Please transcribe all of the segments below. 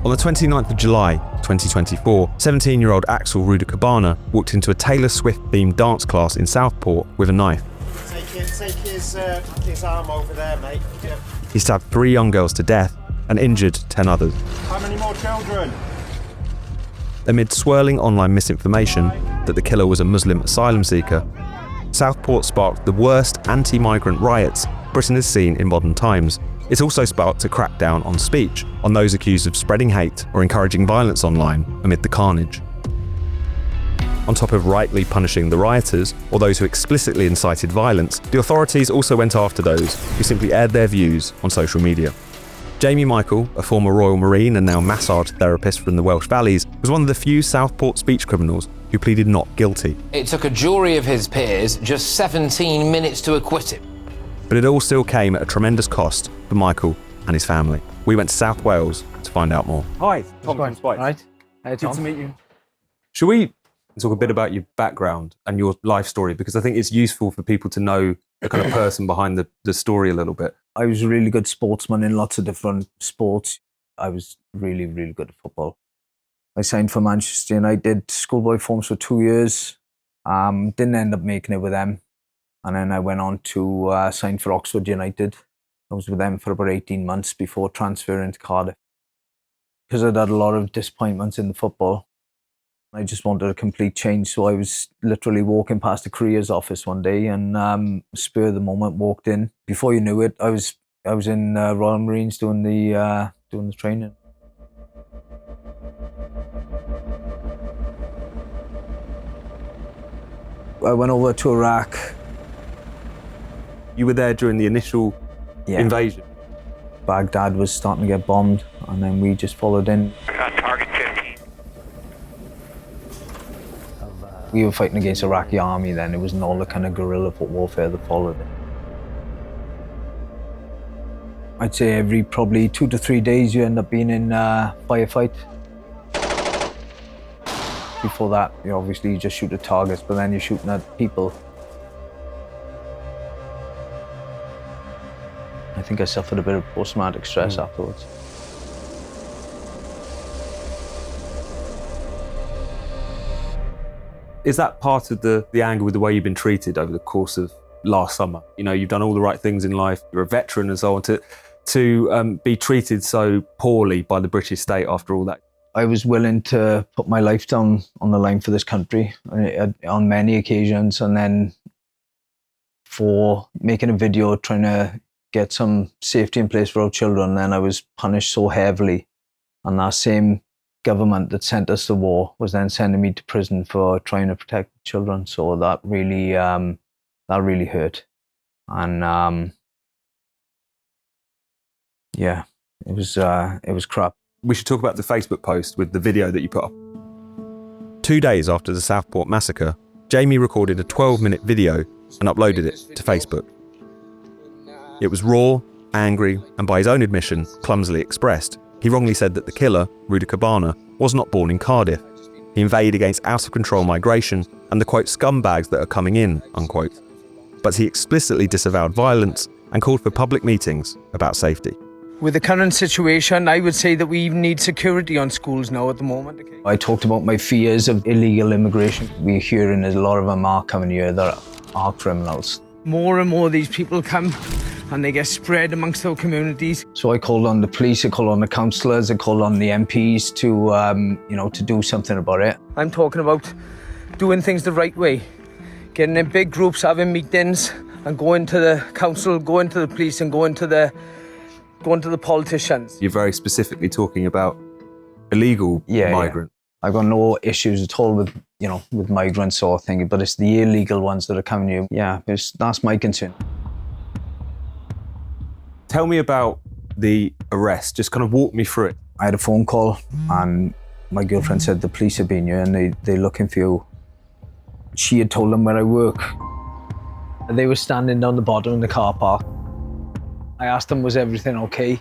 On the 29th of July, 2024, 17-year-old Axel Rudakabana walked into a Taylor Swift-themed dance class in Southport with a knife. Take his arm over there, mate. Yeah. He stabbed 3 young girls to death and injured 10 others. How many more children? Amid swirling online misinformation that the killer was a Muslim asylum seeker, Southport sparked the worst anti-migrant riots Britain has seen in modern times. It's also sparked a crackdown on speech, on those accused of spreading hate or encouraging violence online amid the carnage. On top of rightly punishing the rioters or those who explicitly incited violence, the authorities also went after those who simply aired their views on social media. Jamie Michael, a former Royal Marine and now massage therapist from the Welsh Valleys, was one of the few Southport speech criminals who pleaded not guilty. It took a jury of his peers just 17 minutes to acquit him. But it all still came at a tremendous cost for Michael and his family. We went to South Wales to find out more. Hi, Tom from Spike. Right. Hey, Tom. Good to meet you. Shall we talk a bit about your background and your life story? Because I think it's useful for people to know the kind of person behind the story a little bit. I was a really good sportsman in lots of different sports. I was really, really good at football. I signed for Manchester United, did schoolboy forms for 2 years. Didn't end up making it with them. And then I went on to sign for Oxford United. I was with them for about 18 months before transferring to Cardiff. Because I'd had a lot of disappointments in the football, I just wanted a complete change. So I was literally walking past the careers office one day and spur of the moment walked in. Before you knew it, I was in Royal Marines doing the training. I went over to Iraq. You were there during the initial invasion? Baghdad was starting to get bombed, and then we just followed in. Target 15. We were fighting against the Iraqi army then. It wasn't all the kind of guerrilla warfare that followed it. I'd say every probably 2 to 3 days you end up being in a firefight. Before that, obviously you just shoot at targets, but then you're shooting at people. I think I suffered a bit of post-traumatic stress afterwards. Is that part of the anger with the way you've been treated over the course of last summer? You know, you've done all the right things in life, you're a veteran and so on, to be treated so poorly by the British state after all that? I was willing to put my life down on the line for this country on many occasions, and then for making a video trying to get some safety in place for our children, then I was punished so heavily. And that same government that sent us to war was then sending me to prison for trying to protect children. So that really hurt. And it was crap. We should talk about the Facebook post with the video that you put up. 2 days after the Southport massacre, Jamie recorded a 12-minute video and uploaded it to Facebook. It was raw, angry, and by his own admission, clumsily expressed. He wrongly said that the killer, Rudakabana, was not born in Cardiff. He inveighed against out-of-control migration and the, quote, scumbags that are coming in, unquote. But he explicitly disavowed violence and called for public meetings about safety. With the current situation, I would say that we even need security on schools now at the moment. I talked about my fears of illegal immigration. We're hearing a lot of them are coming here that are criminals. More and more of these people come and they get spread amongst our communities. So I called on the police, I called on the councillors, I called on the MPs to do something about it. I'm talking about doing things the right way, getting in big groups, having meetings, and going to the council, going to the police, and going to the politicians. You're very specifically talking about illegal migrants. I've got no issues at all with migrants or thing, but it's the illegal ones that are coming here. Yeah, that's my concern. Tell me about the arrest. Just kind of walk me through it. I had a phone call and my girlfriend said the police have been here and they're looking for you. She had told them where I work. They were standing down the bottom in the car park. I asked them, was everything okay?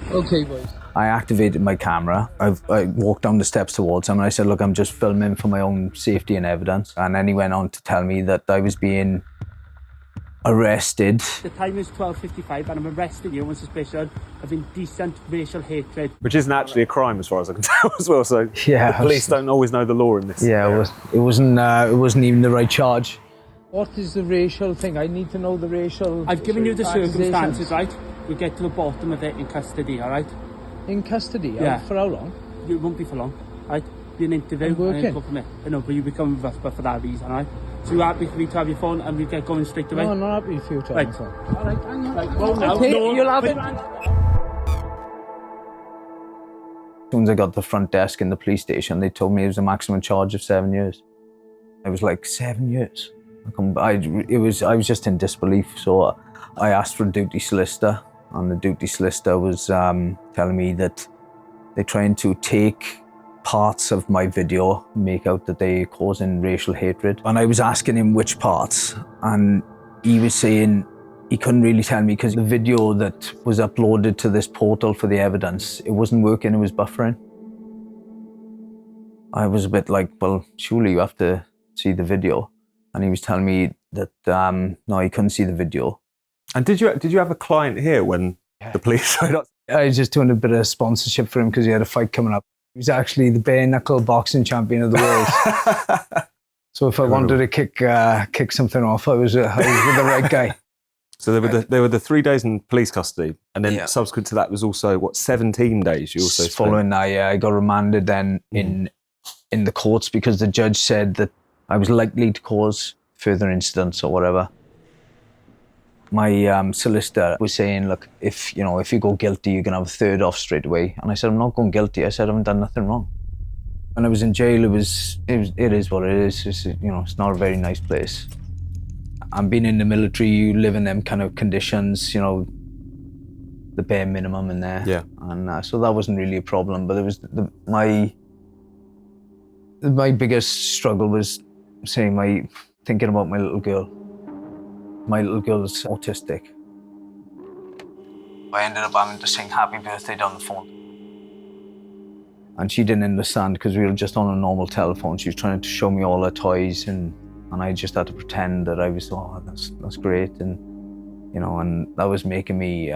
Okay, boys. I activated my camera. I walked down the steps towards him and I said, look, I'm just filming for my own safety and evidence. And then he went on to tell me that I was being arrested. The time is 12:55 and I'm arresting you on suspicion of indecent racial hatred. Which isn't actually a crime as far as I can tell as well, so Yeah, the police don't always know the law in this. Yeah, it wasn't even the right charge. What is the racial thing? I need to know the racial... I've given you the accusations. circumstances, right? We'll get to the bottom of it in custody, all right? In custody? Yeah. For how long? It won't be for long, right? Be an interview. I'm working. And then a couple of minutes. I know, but you become with us but for that reason, all right? So you're happy for me to have your phone and we get going straight away? No, I'm not happy for you to have Right. my phone. All right, hang on. Right, well, now, Okay, no, you'll have it. As soon as I got to the front desk in the police station, they told me it was a maximum charge of 7 years. I was like, 7 years? I was just in disbelief. So I asked for a duty solicitor, and the duty solicitor was telling me that they're trying to take parts of my video, make out that they're causing racial hatred. And I was asking him which parts, and he was saying he couldn't really tell me because the video that was uploaded to this portal for the evidence, it wasn't working, it was buffering. I was a bit like, well, surely you have to see the video. And he was telling me that, no, he couldn't see the video. And did you have a client here when the police showed up? I was just doing a bit of sponsorship for him because he had a fight coming up. He was actually the bare knuckle boxing champion of the world. So if I wanted to kick something off, I was with the right guy. So there were the 3 days in police custody, and then subsequent to that was also 17 days. You also spent? Following that, yeah, I got remanded then in the courts because the judge said that I was likely to cause further incidents or whatever. My solicitor was saying, look, if you go guilty, you're gonna have a third off straight away. And I said, I'm not going guilty. I said, I haven't done nothing wrong. When I was in jail, it is what it is. It's not a very nice place. And being in the military, you live in them kind of conditions, the bare minimum in there. Yeah. And so that wasn't really a problem. But it was my biggest struggle was thinking about my little girl. My little girl's autistic. I ended up having to sing happy birthday down the phone. And she didn't understand because we were just on a normal telephone. She was trying to show me all her toys and I just had to pretend that I was, that's great. And, and that was making me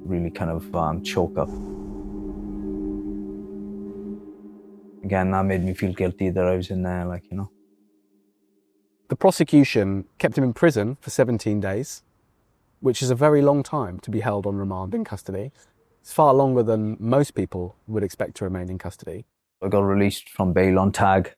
really kind of choke up. Again, that made me feel guilty that I was in there, The prosecution kept him in prison for 17 days, which is a very long time to be held on remand in custody. It's far longer than most people would expect to remain in custody. I got released from bail on tag.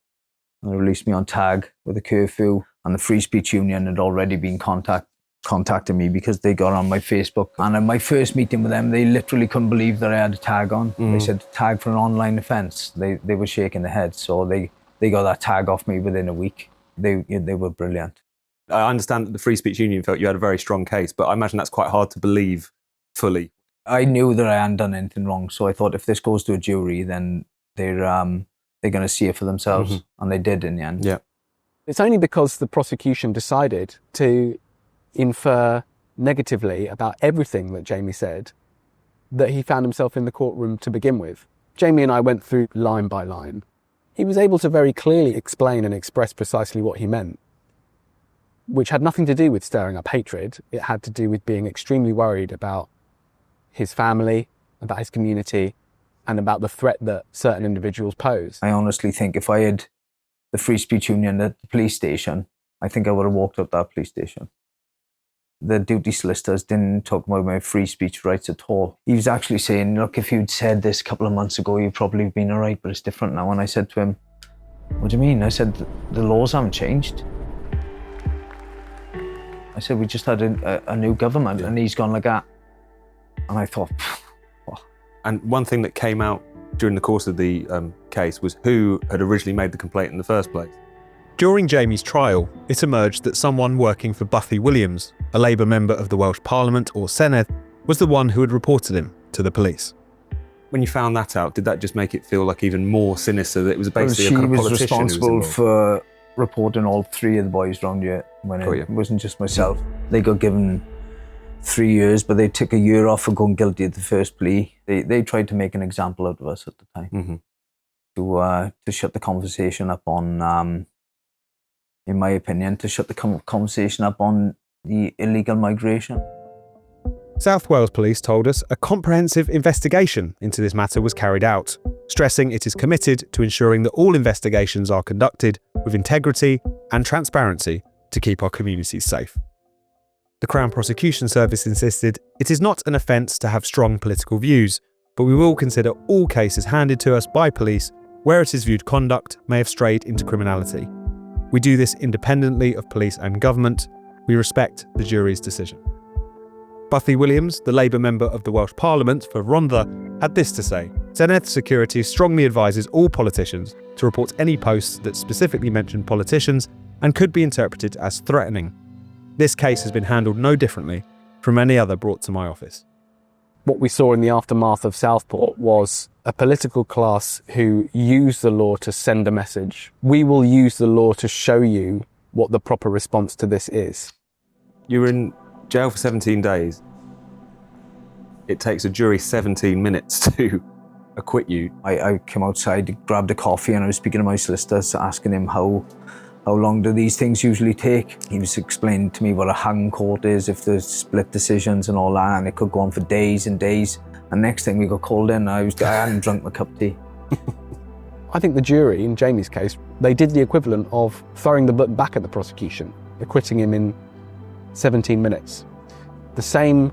They released me on tag with a curfew, and the Free Speech Union had already been contacting me because they got on my Facebook. And in my first meeting with them, they literally couldn't believe that I had a tag on. They said, tag for an online offence. They were shaking their heads. So they got that tag off me within a week. They were brilliant. I understand that the Free Speech Union felt you had a very strong case, but I imagine that's quite hard to believe fully. I knew that I hadn't done anything wrong, so I thought if this goes to a jury, then they're going to see it for themselves, and they did in the end. Yeah. It's only because the prosecution decided to infer negatively about everything that Jamie said that he found himself in the courtroom to begin with. Jamie and I went through line by line. He was able to very clearly explain and express precisely what he meant, which had nothing to do with stirring up hatred. It had to do with being extremely worried about his family, about his community, and about the threat that certain individuals pose. I honestly think if I had the Free Speech Union at the police station, I think I would have walked up that police station. The duty solicitors didn't talk about my free speech rights at all. He was actually saying, look, if you'd said this a couple of months ago, you'd probably have been all right, but it's different now. And I said to him, what do you mean? I said, the laws haven't changed. I said, we just had a new government and he's gone like that. And I thought, what? And one thing that came out during the course of the case was who had originally made the complaint in the first place. During Jamie's trial, it emerged that someone working for Buffy Williams, a Labour member of the Welsh Parliament or Senedd, was the one who had reported him to the police. When you found that out, did that just make it feel like even more sinister that it was basically a kind of politician She was responsible for reporting all three of the boys round here when it wasn't just myself. They got given 3 years, but they took a year off for going guilty at the first plea. They tried to make an example out of us at the time to shut the conversation up on, in my opinion, to shut the conversation up on the illegal migration. South Wales Police told us a comprehensive investigation into this matter was carried out, stressing it is committed to ensuring that all investigations are conducted with integrity and transparency to keep our communities safe. The Crown Prosecution Service insisted it is not an offence to have strong political views, but we will consider all cases handed to us by police where it is viewed conduct may have strayed into criminality. We do this independently of police and government. We respect the jury's decision. Buffy Williams, the Labour member of the Welsh Parliament for Rhondda, had this to say: Senedd Security strongly advises all politicians to report any posts that specifically mention politicians and could be interpreted as threatening. This case has been handled no differently from any other brought to my office. What we saw in the aftermath of Southport was a political class who used the law to send a message. We will use the law to show you what the proper response to this is. You were in jail for 17 days. It takes a jury 17 minutes to acquit you. I came outside, grabbed a coffee, and I was speaking to my solicitors, asking him how long do these things usually take. He was explaining to me what a hung court is, if there's split decisions and all that, and it could go on for days and days. And next thing we got called in, I hadn't drunk my cup of tea. I think the jury, in Jamie's case, they did the equivalent of throwing the book back at the prosecution, acquitting him in 17 minutes. The same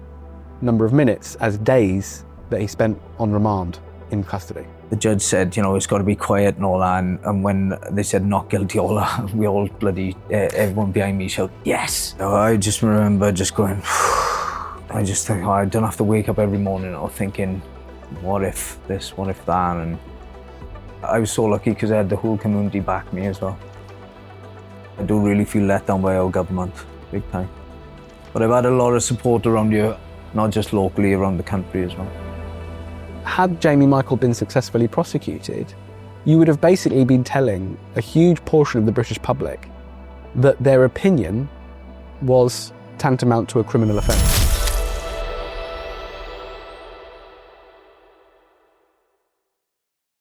number of minutes as days that he spent on remand in custody. The judge said, you know, it's got to be quiet and all that, and when they said not guilty, all that, we all bloody, everyone behind me shouted, yes! So I just remember just going, I just think, I don't have to wake up every morning or thinking, what if this, what if that, and I was so lucky because I had the whole community back me as well. I do really feel let down by our government, big time. But I've had a lot of support around here, not just locally, around the country as well. Had Jamie Michael been successfully prosecuted, you would have basically been telling a huge portion of the British public that their opinion was tantamount to a criminal offence.